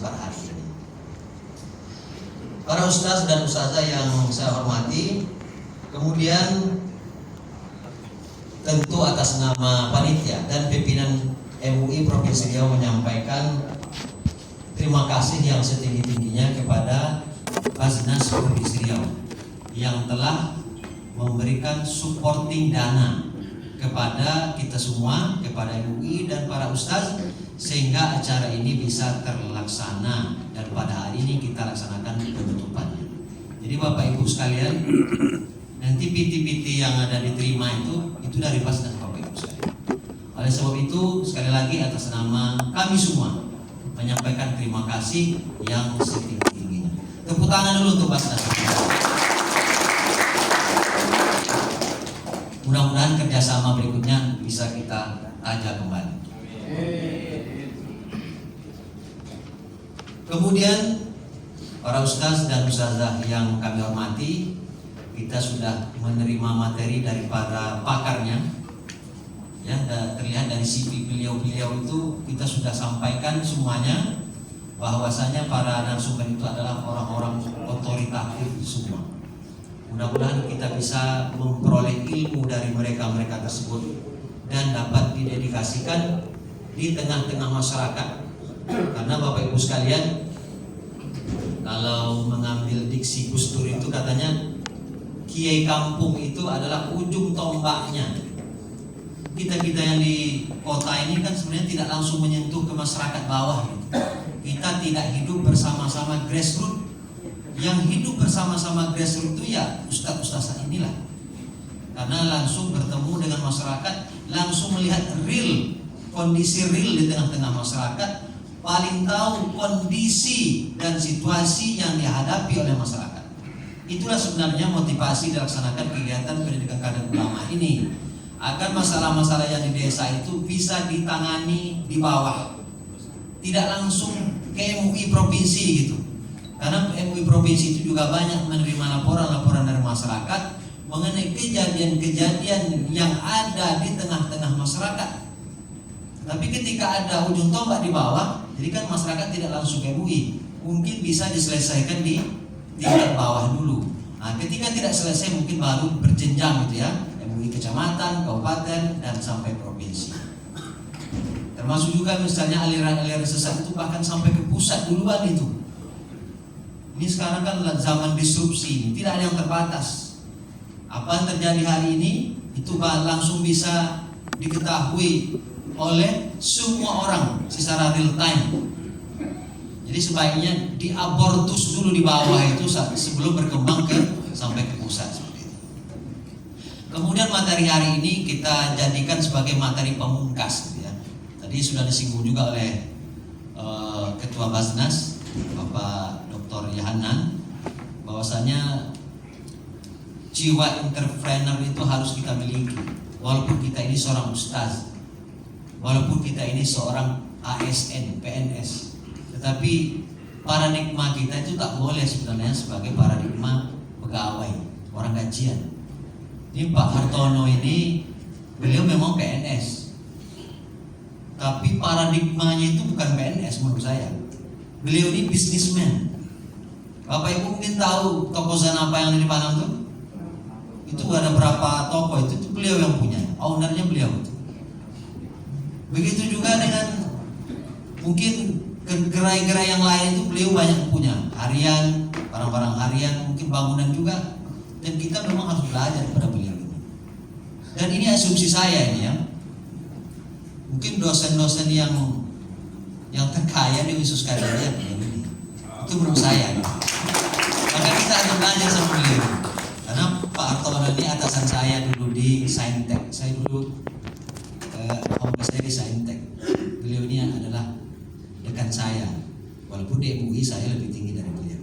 pada hari ini. Para ustaz dan ustazah yang saya hormati, kemudian tentu atas nama panitia dan pimpinan MUI Provinsi Riau menyampaikan terima kasih yang setinggi-tingginya kepada Basnas Provinsi Riau yang telah memberikan supporting dana kepada kita semua, kepada MUI dan para ustaz, sehingga acara ini bisa terlaksana dan pada hari ini kita laksanakan penutupannya. Jadi Bapak Ibu sekalian, nanti PT-PT yang ada diterima itu dari Basnas Bapak Ibu sekalian. Oleh sebab itu sekali lagi atas nama kami semua menyampaikan terima kasih yang setinggi-tingginya. Tepuk tangan dulu untuk Basnas. Mudah-mudahan kerjasama berikutnya bisa kita ajak kembali. Kemudian para ustaz dan ustazah yang kami hormati, kita sudah menerima materi dari para pakarnya. Ya, terlihat dari CV beliau-beliau itu kita sudah sampaikan semuanya bahwasanya para narasumber itu adalah orang-orang otoritatif semua. Mudah-mudahan kita bisa memperoleh ilmu dari mereka-mereka tersebut dan dapat didedikasikan di tengah-tengah masyarakat. Karena Bapak Ibu sekalian, kalau mengambil diksi Gus Dur itu katanya kiai kampung itu adalah ujung tombaknya. Kita-kita yang di kota ini kan sebenarnya tidak langsung menyentuh ke masyarakat bawah. Kita tidak hidup bersama-sama grassroots. Yang hidup bersama-sama grassroots itu ya ustaz-ustazah inilah. Karena langsung bertemu dengan masyarakat, langsung melihat real, kondisi real di tengah-tengah masyarakat, paling tahu kondisi dan situasi yang dihadapi oleh masyarakat. Itulah sebenarnya motivasi dilaksanakan kegiatan pendidikan kader ulama ini, agar masalah-masalah yang di desa itu bisa ditangani di bawah, tidak langsung ke MUI provinsi gitu. Karena MUI provinsi itu juga banyak menerima laporan-laporan dari masyarakat mengenai kejadian-kejadian yang ada di tengah-tengah masyarakat. Tapi ketika ada ujung tombak di bawah, jadi kan masyarakat tidak langsung ke MUI, mungkin bisa diselesaikan di tingkat bawah dulu. Nah, ketika tidak selesai mungkin baru berjenjang gitu ya, MUI kecamatan, kabupaten, dan sampai provinsi. Termasuk juga misalnya aliran-aliran sesat itu bahkan sampai ke pusat duluan itu. Ini sekarang kan zaman disrupsi, tidak ada yang terbatas. Apa yang terjadi hari ini itu langsung bisa diketahui oleh semua orang secara real time. Jadi sebaiknya diabortus dulu di bawah itu sebelum berkembang sampai ke pusat seperti itu. Kemudian materi hari ini kita jadikan sebagai materi pemungkas gitu ya. Tadi sudah disinggung juga oleh Ketua Basnas Bapak Dr. Yohanan, bahwasanya jiwa entrepreneur itu harus kita miliki. Walaupun kita ini seorang ustaz, walaupun kita ini seorang ASN, PNS, tetapi paradigma kita itu tak boleh sebenarnya sebagai paradigma pegawai, orang gajian. Ini Pak Hartono ini, beliau memang PNS, tapi paradigmanya itu bukan PNS menurut saya. Beliau ini bisnismen. Bapak Ibu mungkin tahu toko Zanapa yang di Padang tuh? Itu ada berapa toko itu beliau yang punya, ownernya beliau itu. Begitu juga dengan mungkin gerai-gerai yang lain itu beliau banyak punya, harian, barang-barang harian, mungkin bangunan juga. Dan kita memang harus belajar kepada beliau ini. Dan ini asumsi saya ini ya. Mungkin dosen-dosen yang terkaya di khusus kadernya ini. Itu menurut saya. Maka kita harus belajar sama beliau. Karena Pak Hartono ini atasan saya dulu di Saintek. Saya dulu saya di Saintek. Beliau ini adalah rekan saya. Walaupun di MUI saya lebih tinggi dari beliau.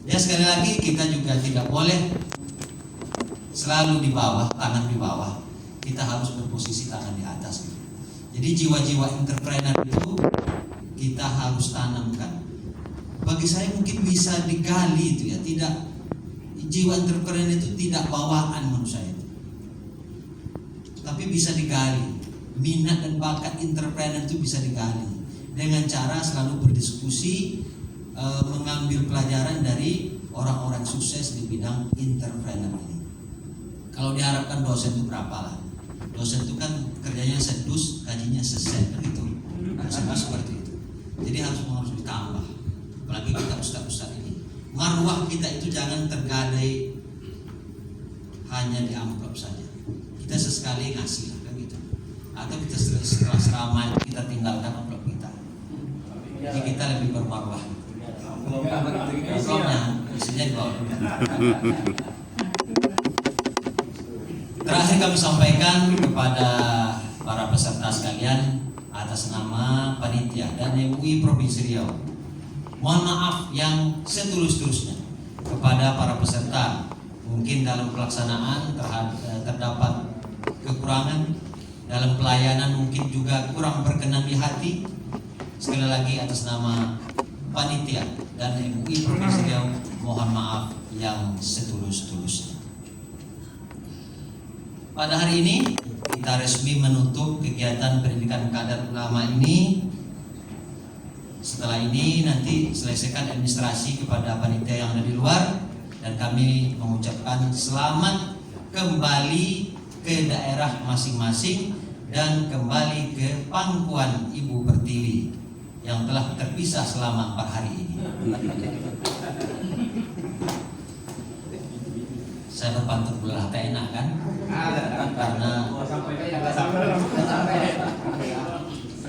Ya sekali lagi kita juga tidak boleh selalu di bawah, tangan di bawah. Kita harus berposisi tangan di atas. Jadi jiwa-jiwa entrepreneur itu kita harus tanamkan. Bagi saya mungkin bisa digali itu ya, tidak, jiwa entrepreneur itu tidak bawaan menurut saya, tapi bisa digali. minat dan bakat entrepreneur itu bisa digali dengan cara selalu berdiskusi, mengambil pelajaran dari orang-orang sukses di bidang entrepreneur ini. Kalau diharapkan dosen itu berapa lah? Dosen itu kan kerjanya sedus, gajinya seset, kan itu. Sama seperti itu. Jadi harus ditambah. Apalagi kita ustaz-ustaz ini. Marwah kita itu jangan tergadai hanya di amplop saja. Kita sesekali ngasih lah, kan gitu. Atau kita setelah seramai kita tinggalkan amplop kita. Jadi kita lebih bermarwah. Amplopnya isinya di bawah. Terakhir kami sampaikan kepada para peserta sekalian atas nama panitia dan MUI Provinsi Riau, mohon maaf yang setulus-tulusnya kepada para peserta. Mungkin dalam pelaksanaan terdapat kekurangan, dalam pelayanan mungkin juga kurang berkenan di hati. Sekali lagi atas nama panitia dan MUI Provinsi Riau, mohon maaf yang setulus-tulusnya. Pada hari ini kita resmi menutup kegiatan pendidikan kader ulama ini. Setelah ini nanti selesaikan administrasi kepada panitia yang ada di luar, dan kami mengucapkan selamat kembali ke daerah masing-masing dan kembali ke pangkuan Ibu Pertiwi yang telah terpisah selama 4 hari ini. Saya berpantun belah tak enak kan?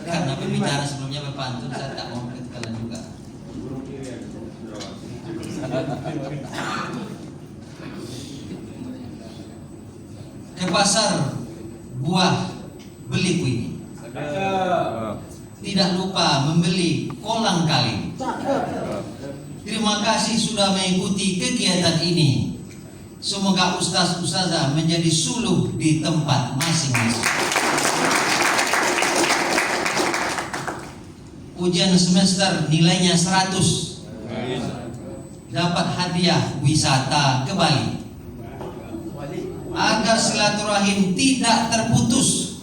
Karena pembicara sebelumnya berpantun, saya tak mau kalian juga. Ke pasar buah beli kuini, tidak lupa membeli kolang kaling. Terima kasih sudah mengikuti kegiatan ini. Semoga ustaz-ustazah menjadi suluh di tempat masing-masing. Ujian semester nilainya 100, dapat hadiah wisata ke Bali. Agar silaturahim tidak terputus,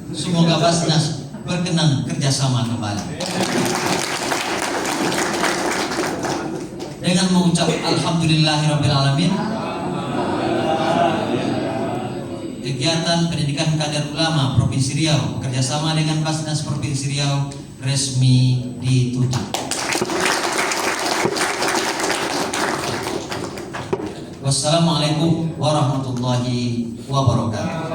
semoga Basnas berkenan kerjasama kembali. Dengan mengucap alhamdulillahirrabbilalamin, kegiatan pendidikan kader ulama Provinsi Riau bekerjasama dengan Basnas Provinsi Riau resmi ditutup. Wassalamualaikum warahmatullahi wabarakatuh.